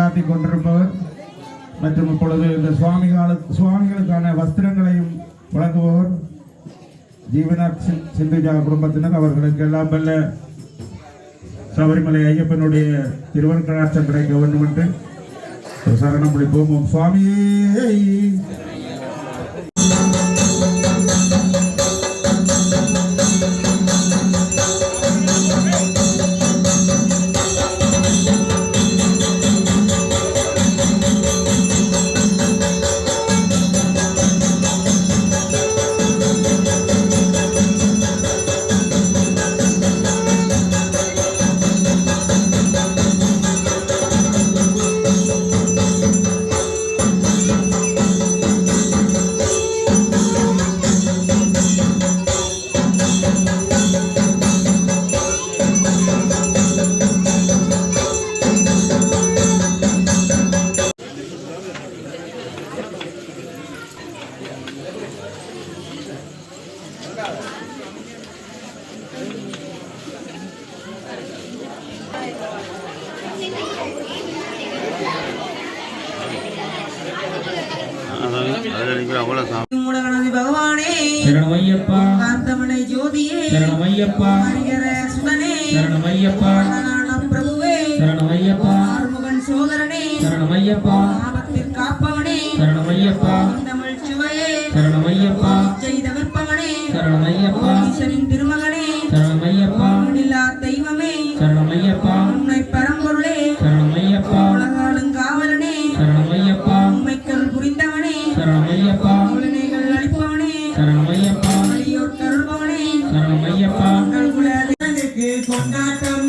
நடாத்தி கொண்டிருப்பவர் மற்றும் இப்பொழுது இந்த சுவாமிகளுக்கான வஸ்திரங்களையும் வழங்குபவர் ஜீவனாத் சிந்துஜா குடும்பத்தினர். அவர்களுக்கு எல்லாம் வல்ல சபரிமலை ஐயப்பனுடைய திருவருட்கடாட்சம் கிடைக்க வேண்டும் என்று சரணம் பிடிப்போம். சுவாமியே பகவானே சரணமையப்பா காந்தமனை ஜோதியே சரணமையப்பா ஹரிஹர சுதனே சரணமையப்பா பிரபுவே சரணமையப்பா ஆறுமுகன் சோதரனே சரணமையப்பா ஆபத்தில் காப்பவனே சரணமையப்பா தமிழ் சுவையே சரணமையப்பா செய்தவிற்பவனே சரணமையப்பா ஈஸ்வரின் திருமகனே சரணமையப்பா இல்லா தெய்வமே சரணமையப்பா உன்னை பரம்பொருளே சரணமையப்பா உலகாளும் காவலனே சரணமையப்பா உண்மைக்கல் புரிந்தவனே சரணமையப்பா உலனைகள் அளிப்பவனே சரணமையப்பா அடியோர் கருள்பவனே சரணமையப்பா உங்கள் குலதனுக்கு கொண்டாட்டம்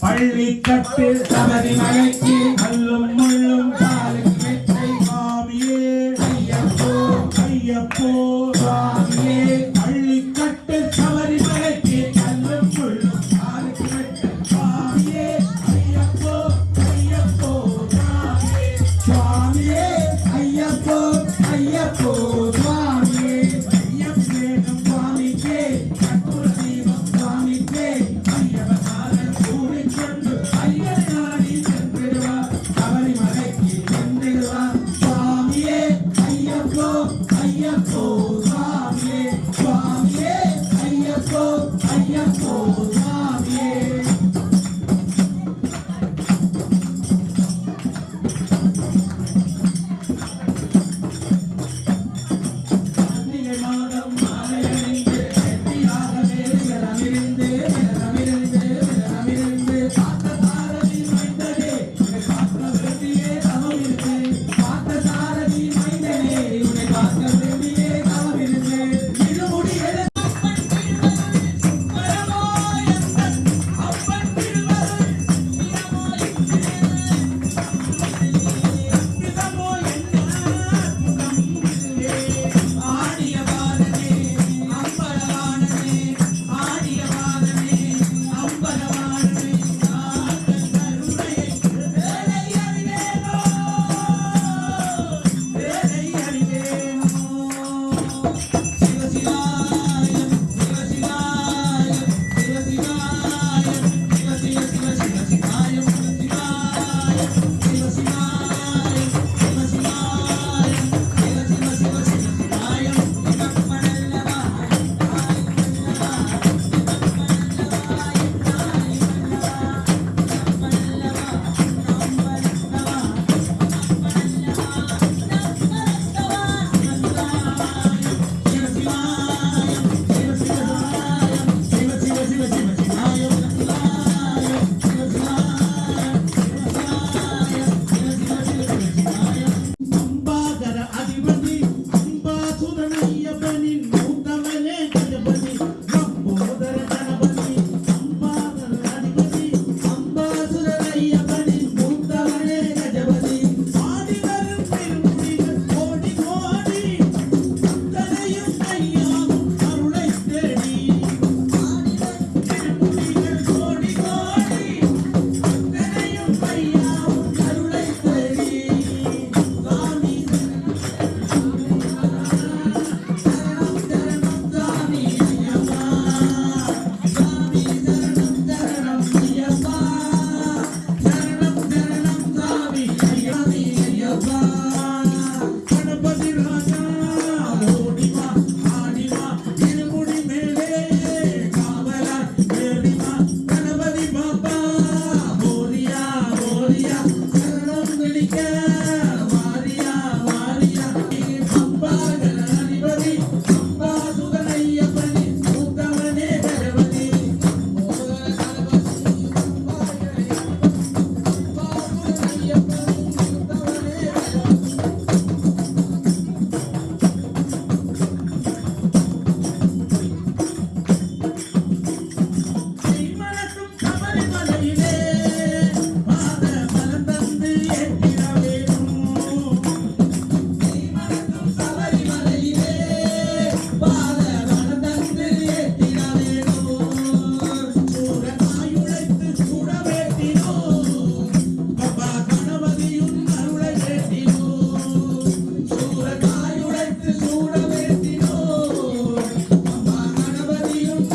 பள்ளிக்கட்டு சபரிமலைக்கு கல்லும் முள்ளும் காலுக்கு மெத்தை சுவாமியே ஐயப்போ ஐயப்போ சுவாமியே பள்ளிக்கட்டு சபரிமலைக்கு கல்லும் முள்ளும் காலுக்கு மெத்தை சுவாமியே ஐயப்போ ஐயப்போ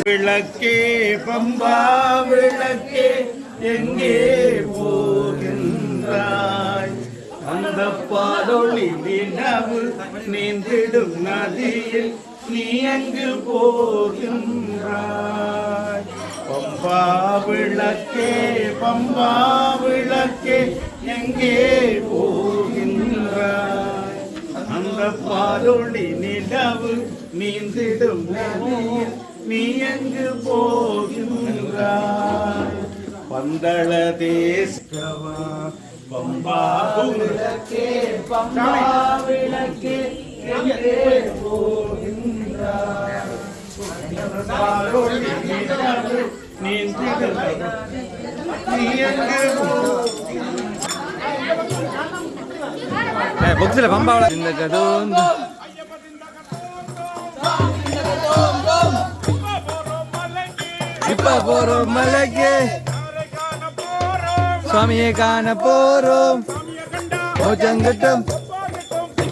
விளக்கே பம்பா விளக்கே எங்கே போகின்றாய் அந்த பாதொளி நிலவு நீந்திடும் நதியில் நீ எங்கு போகின்றாய் பம்பா விளக்கே எங்கே போகின்றாய் அந்த பாதொளி நிலவு நீந்திடும் நதியில் நீ எங்கு போகின்றாய் பந்தள தேசவா பம்பா விளக்கே எங்கே போகின்றாய் பாதொளி நிலவு நீந்திடும் நீ எங்கு பொக்ஸ்ல பம்பாவள இந்த கதோந்து இப்ப போறோம் மலைக்கு சுவாமியை காண போறோம் போச்சங்கட்டம்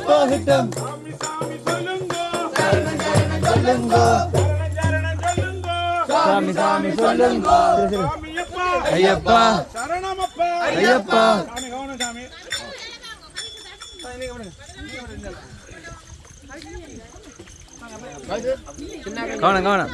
போகட்டம் சொல்லுங்க சாமி சாமி சொல்லுங்க ஐயப்பா ஐயப்பா கவனம் கவனம்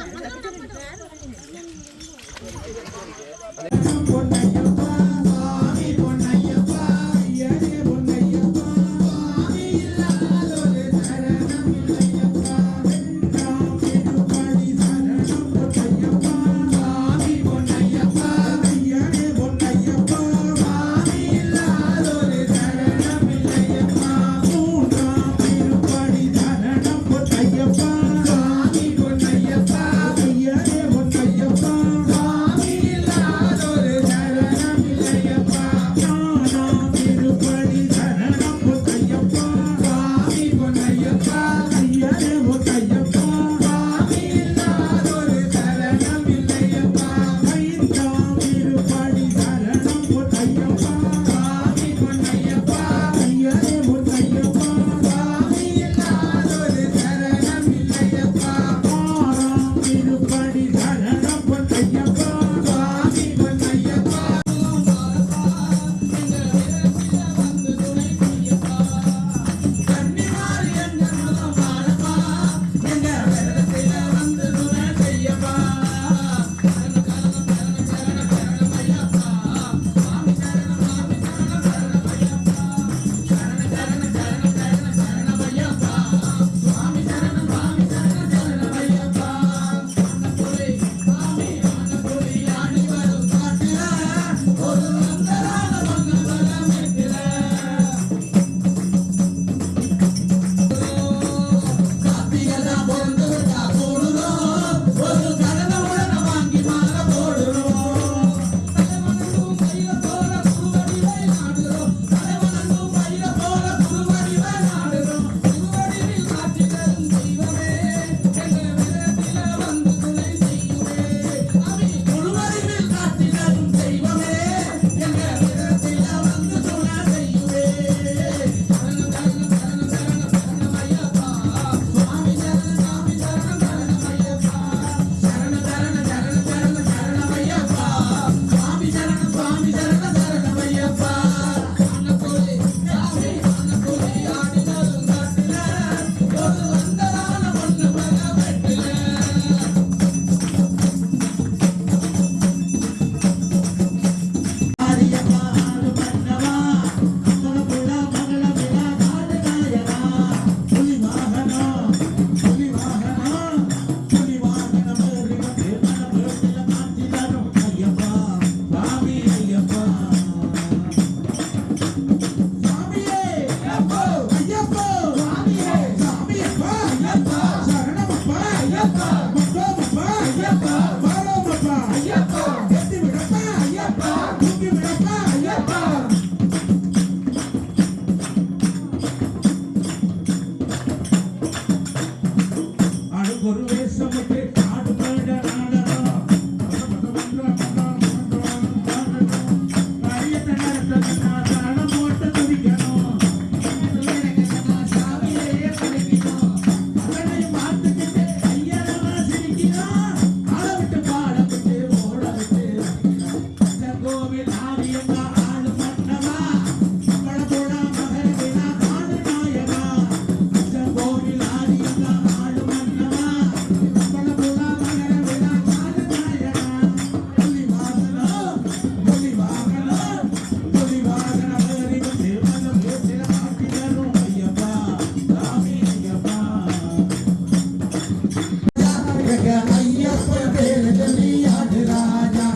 ஐயப்பன் பேரு சொல்லி ஆடு ராஜா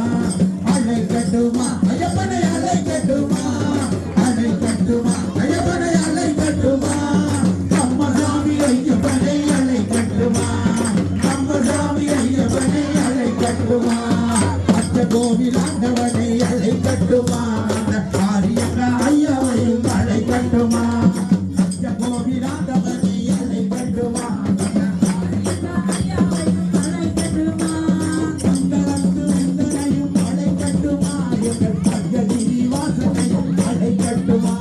அலை கட்டுமா ஐயப்பனை அலை கட்டுமா அலை கட்டுமா ஐயப்பனை அலை கட்டுமா கம்மசாமி ஐயப்பனை அலை கட்டுமா கம்மசாமி ஐயப்பனை அலை கட்டுமா அச்ச கோவிலாண்டவனை அலை கட்டுமா ஆரியங்க ஐயாவையும் அலை கட்டுமா அச்ச கோவிலாண்டவனை அலை கட்டுமா கந்தளத்து வெந்தனையும் அலை கட்டுமா எங்கள் பஞ்சகிரி வாசனையும் அலை கட்டுமா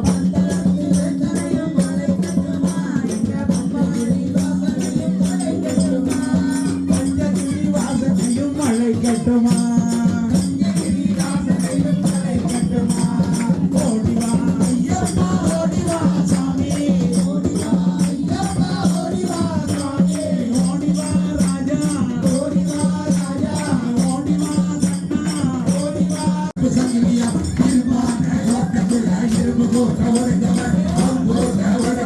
கந்தளத்து வெந்தனையும் அலை கட்டுமா எங்கள் பஞ்சகிரி வாசனையும் அலை கட்டுமா பஞ்சகிரி வாசனையும் அலை கட்டுமா பஞ்சகிரி வாசனையும் அலை கட்டுமா ஓடிவா ஐயப்பா ஓடிவா சாமி ஓடிவா ஐயப்பா ஓடிவா சாமி ஓடிவா ராஜா ஓடிவா ராஜா ஓடிவா சன்னா ஓடிவா சங்கிலியா இருமான ஓட்டக்குள்ள இரும்பு போட்ட ஒருங்கவர் போட்ட ஒருங்கவர்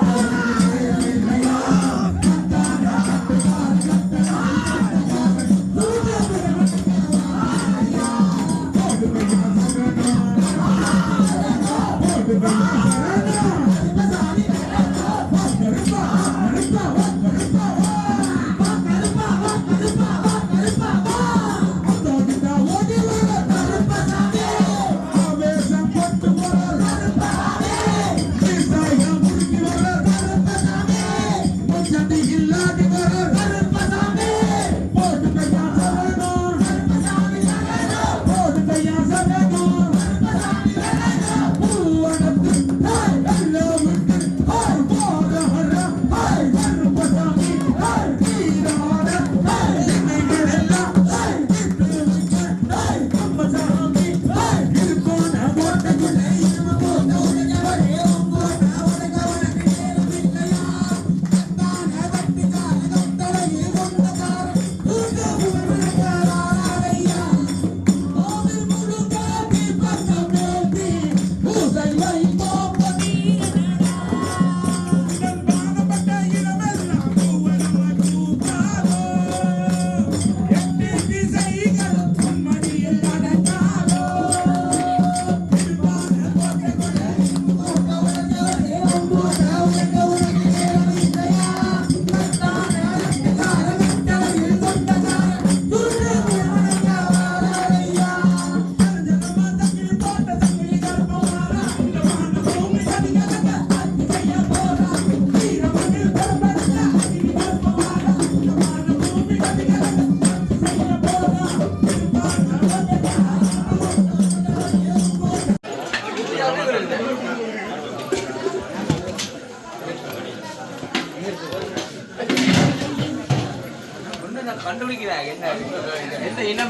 கண்டுபிடிக்கிறாங்க என்ன என்ன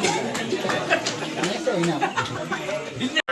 இனம்